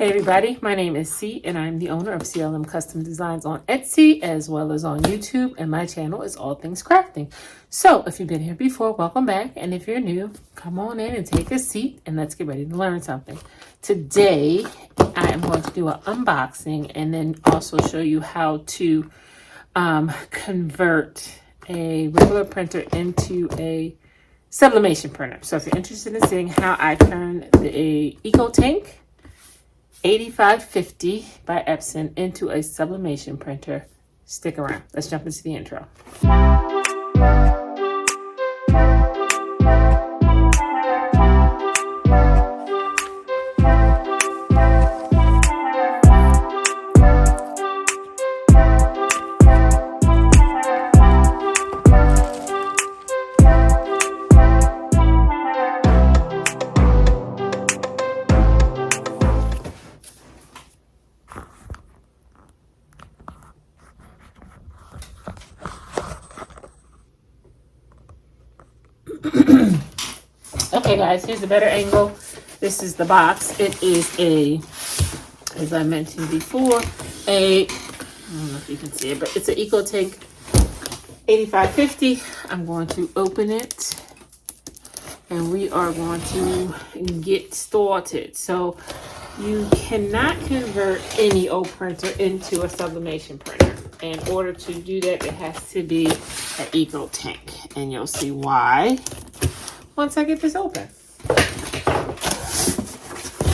Hey everybody, my name is C and I'm the owner of CLM Custom Designs on Etsy as well as on YouTube, and my channel is All Things Crafting. So if you've been here before, welcome back, and if you're new, come on in and take a seat and let's get ready to learn something. Today I am going to do an unboxing and then also show you how to convert a regular printer into a sublimation printer. So if you're interested in seeing how I turn the ET8550 by Epson into a sublimation printer, stick around. Let's jump into the intro. Okay guys, here's a better angle. This is the box. It is as I mentioned before, I don't know if you can see it, but it's an EcoTank 8550. I'm going to open it and we are going to get started. So you cannot convert any old printer into a sublimation printer. In order to do that, it has to be an EcoTank, and you'll see why once I get this open.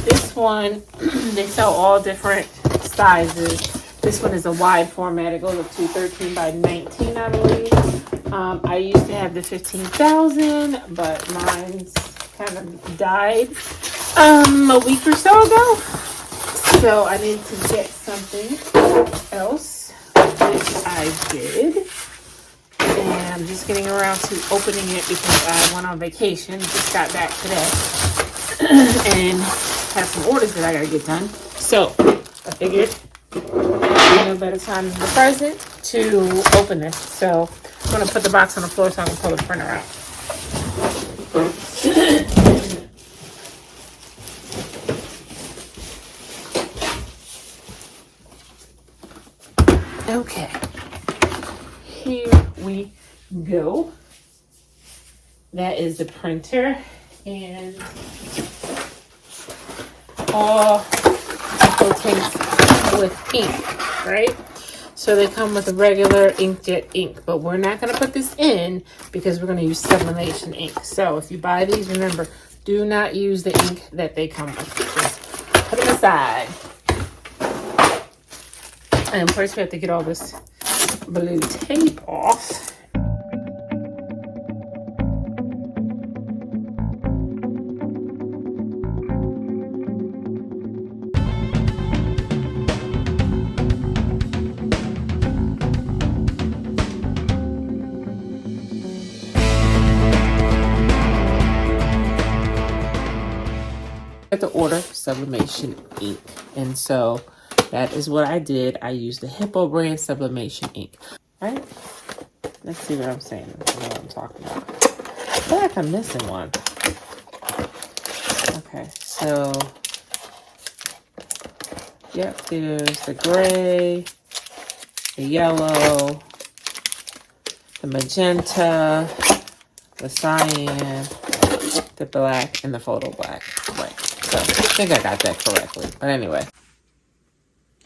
This one, they sell all different sizes. This one is a wide format. It goes up to 13 by 19, I believe. I used to have the 15,000, but mine's kind of died a week or so ago. So I needed to get something else, which I did. And I'm just getting around to opening it because I went on vacation, just got back today, and have some orders that I gotta get done. So I figured no better time than the present to open this. So I'm gonna put the box on the floor so I can pull the printer out. Okay, here we go. That is the printer, and all EcoTanks with ink, right? So they come with a regular inkjet ink, but we're not going to put this in because we're going to use sublimation ink. So if you buy these, remember, do not use the ink that they come with. Just put them aside. And first we have to get all this blue tape off. To order sublimation ink, and so that is what I did. I used the Hippo brand sublimation ink. All right, let's see what I'm saying. I know what I'm talking about. I feel like I'm missing one. Okay, so yep, there's the gray, the yellow, the magenta, the cyan, the black, and the photo black. Right. So I think I got that correctly. But anyway.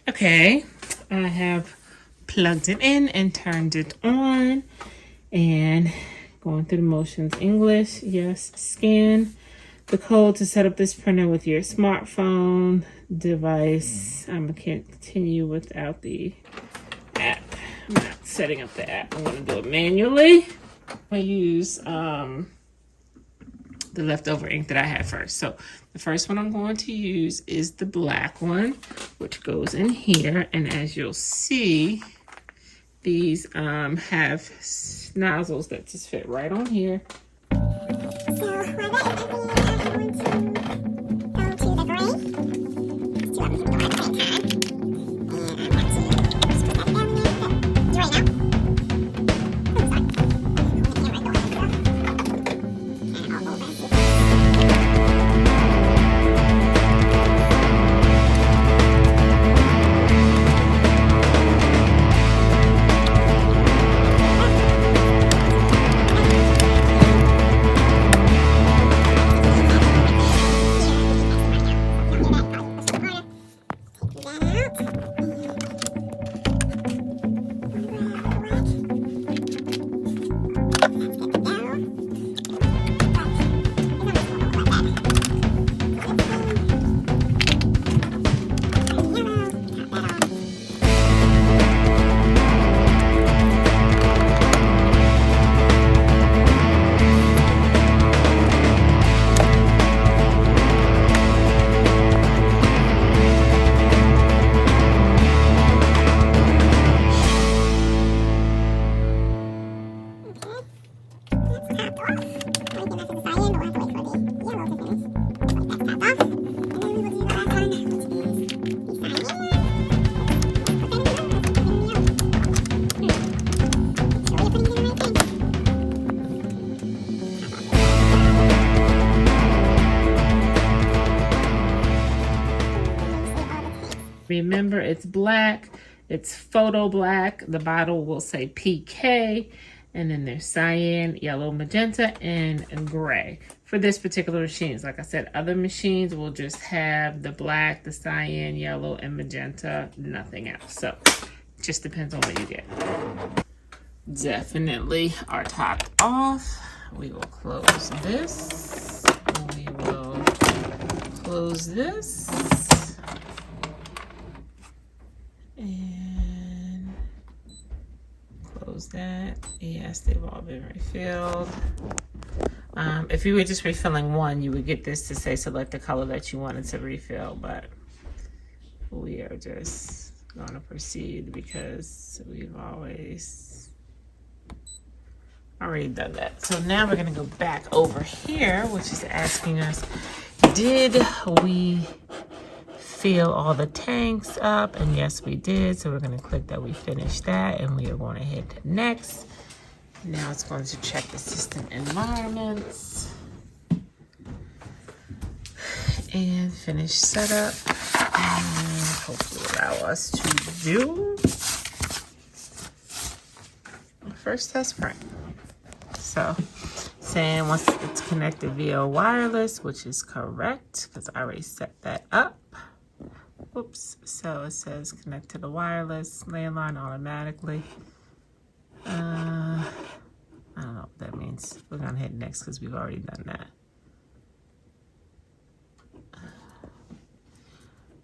Okay. I have plugged it in and turned it on. And going through the motions. English. Yes. Scan the code to set up this printer with your smartphone device. I'm going to continue without the app. I'm not setting up the app. I'm going to do it manually. I use the leftover ink that I had first. So the first one I'm going to use is the black one, which goes in here. And as you'll see, these have nozzles that just fit right on here. Remember, it's black. It's photo black. The bottle will say PK. And then there's cyan, yellow, magenta, and gray. For this particular machines, like I said, other machines will just have the black, the cyan, yellow, and magenta, nothing else. So just depends on what you get. Definitely are topped off. We will close this. We will close this. And close that. Yes, they've all been refilled. If you were just refilling one, you would get this to say select the color that you wanted to refill, but we are just going to proceed because we've already done that. So now we're going to go back over here, which is asking us, did we fill all the tanks up? And yes, we did. So we're going to click that we finished that, and we are going to hit next. Now it's going to check the system environments and finish setup, and hopefully allow us to do the first test print. So saying once it's connected via wireless, which is correct because I already set that up. Oops. So it says connect to the wireless landline automatically. I don't know what that means. We're going to hit next because we've already done that.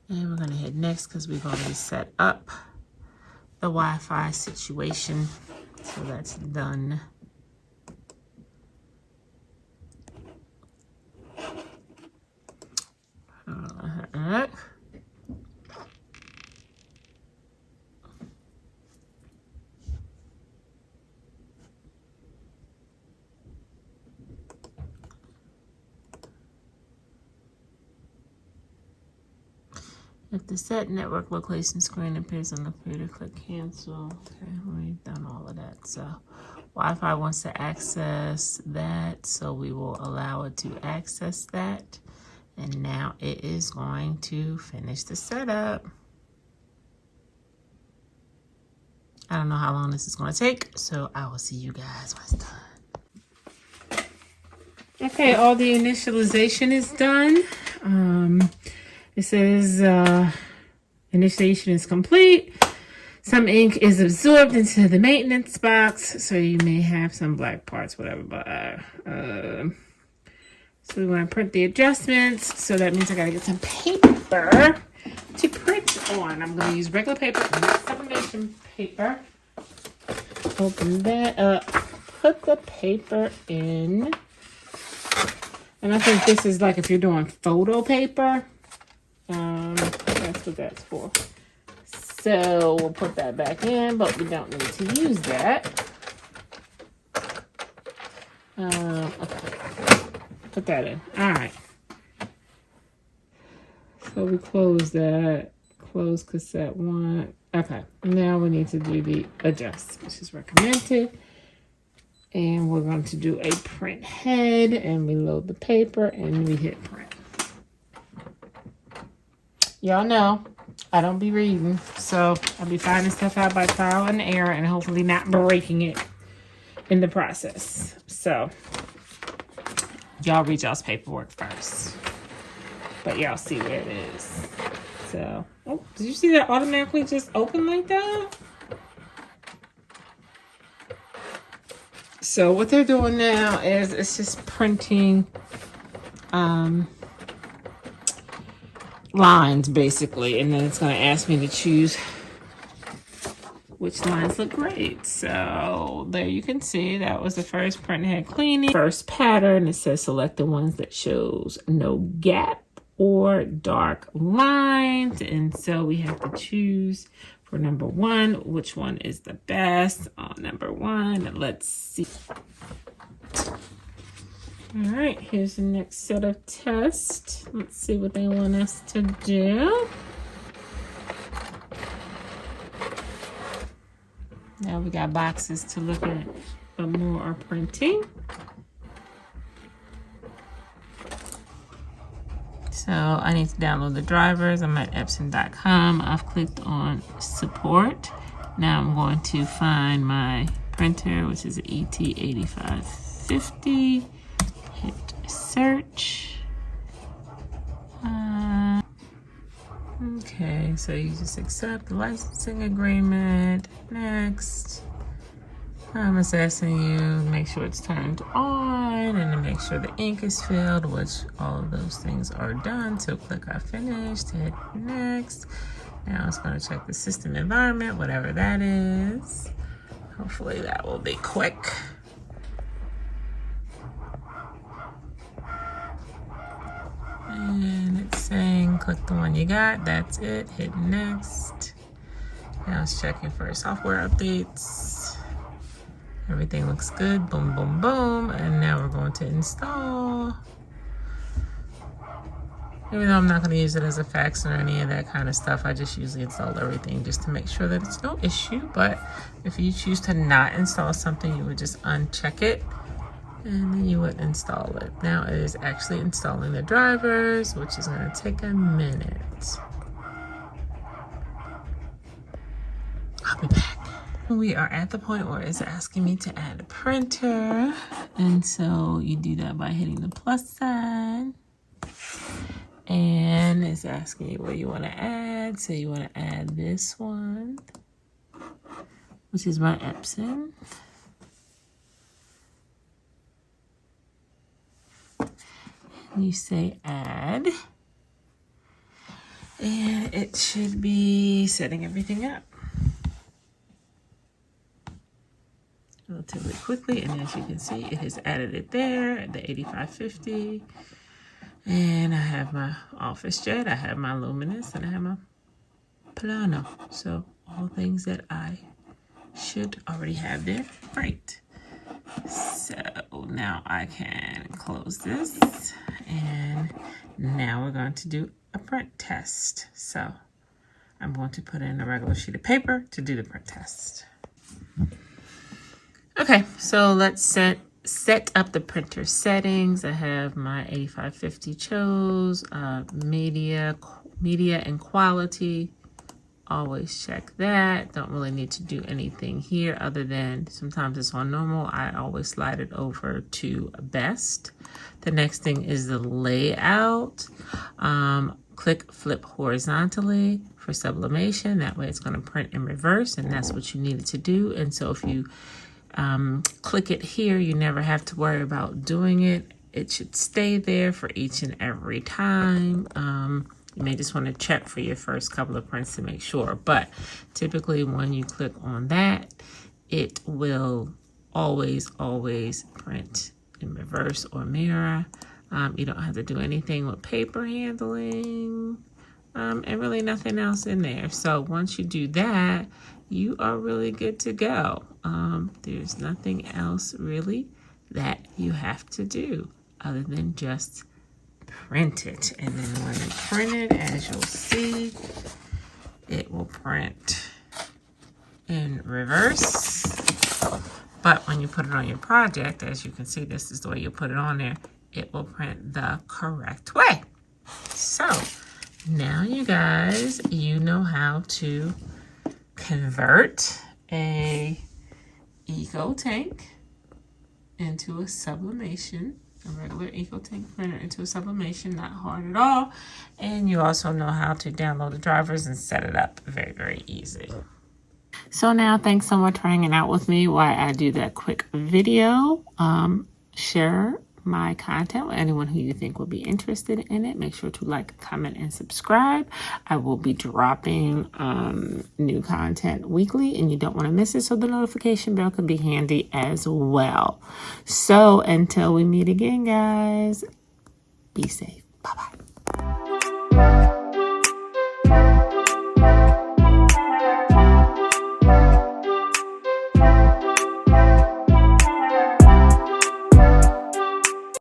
And we're going to hit next because we've already set up the Wi-Fi situation. So that's done. If the set network location screen appears on the computer, click cancel. Okay, we've done all of that. So Wi-Fi wants to access that, so we will allow it to access that. And now it is going to finish the setup. I don't know how long this is going to take, so I will see you guys when it's done. Okay, all the initialization is done. It says initiation is complete. Some ink is absorbed into the maintenance box, so you may have some black parts, whatever. But so we want to print the adjustments. So that means I gotta get some paper to print on. I'm gonna use regular paper, not sublimation paper. Open that up. Put the paper in. And I think this is like if you're doing photo paper. That's what that's for. So we'll put that back in, but we don't need to use that. Okay. Put that in. All right. So we close that. Close cassette 1. Okay. Now we need to do the adjust, which is recommended. And we're going to do a print head, and we load the paper, and we hit print. Y'all know I don't be reading, so I'll be finding stuff out by trial and error and hopefully not breaking it in the process. So y'all read y'all's paperwork first, but y'all see where it is. So, oh, did you see that automatically just open like that? So what they're doing now is it's just printing lines basically, and then it's going to ask me to choose which lines look great. So there you can see that was the first print head cleaning. First pattern, it says select the ones that shows no gap or dark lines, and so we have to choose for number 1 which one is the best on number 1. Let's see. All right, here's the next set of tests. Let's see what they want us to do. Now we got boxes to look at, but more are printing. So So I need to download the drivers. I'm at epson.com. I've clicked on support. Now I'm going to find my printer, which is an ET8550. Hit search. Okay, so you just accept the licensing agreement. Next. It's asking you make sure it's turned on and to make sure the ink is filled, which all of those things are done. So click I finished, hit next. Now it's going to check the system environment, whatever that is. Hopefully that will be quick. And it's saying click the one you got. That's it. Hit next. Now it's checking for software updates. Everything looks good. Boom, boom, boom. And now we're going to install. Even though I'm not going to use it as a fax or any of that kind of stuff, I just usually install everything just to make sure that it's no issue. But if you choose to not install something, you would just uncheck it and then you would install it. Now it is actually installing the drivers, which is going to take a minute. I'll be back. We are at the point where it's asking me to add a printer. And so you do that by hitting the plus sign. And it's asking you what you want to add. So you want to add this one, which is my Epson. And you say add. And it should be setting everything up relatively quickly, and as you can see, it has added it there, the 8550, and I have my Office Jet, I have my Luminous, and I have my Plano. So all things that I should already have there. Great. So now I can close this, and now we're going to do a print test. So I'm going to put in a regular sheet of paper to do the print test. Okay, so let's set up the printer settings. I have my 8550 chose, media and quality. Always check that. Don't really need to do anything here other than sometimes it's on normal. I always slide it over to best. The next thing is the layout. Click flip horizontally for sublimation. That way it's going to print in reverse, and that's what you needed to do. And so if you click it here, you never have to worry about doing it. It should stay there for each and every time. You may just want to check for your first couple of prints to make sure, but typically when you click on that, it will always print in reverse or mirror. You don't have to do anything with paper handling, and really nothing else in there. So once you do that, you are really good to go. There's nothing else really that you have to do other than just print it. And then when you print it, as you'll see, it will print in reverse. But when you put it on your project, as you can see, this is the way you put it on there, it will print the correct way. So now you guys, you know how to convert a eco tank into a sublimation, a regular eco tank printer into a sublimation, not hard at all. And you also know how to download the drivers and set it up. Very, very easy. So now, thanks so much for hanging out with me while I do that quick video. Share my content with anyone who you think will be interested in it. Make sure to like, comment, and subscribe. I will be dropping new content weekly, and you don't want to miss it, so the notification bell can be handy as well. So until we meet again, guys, be safe. Bye-bye.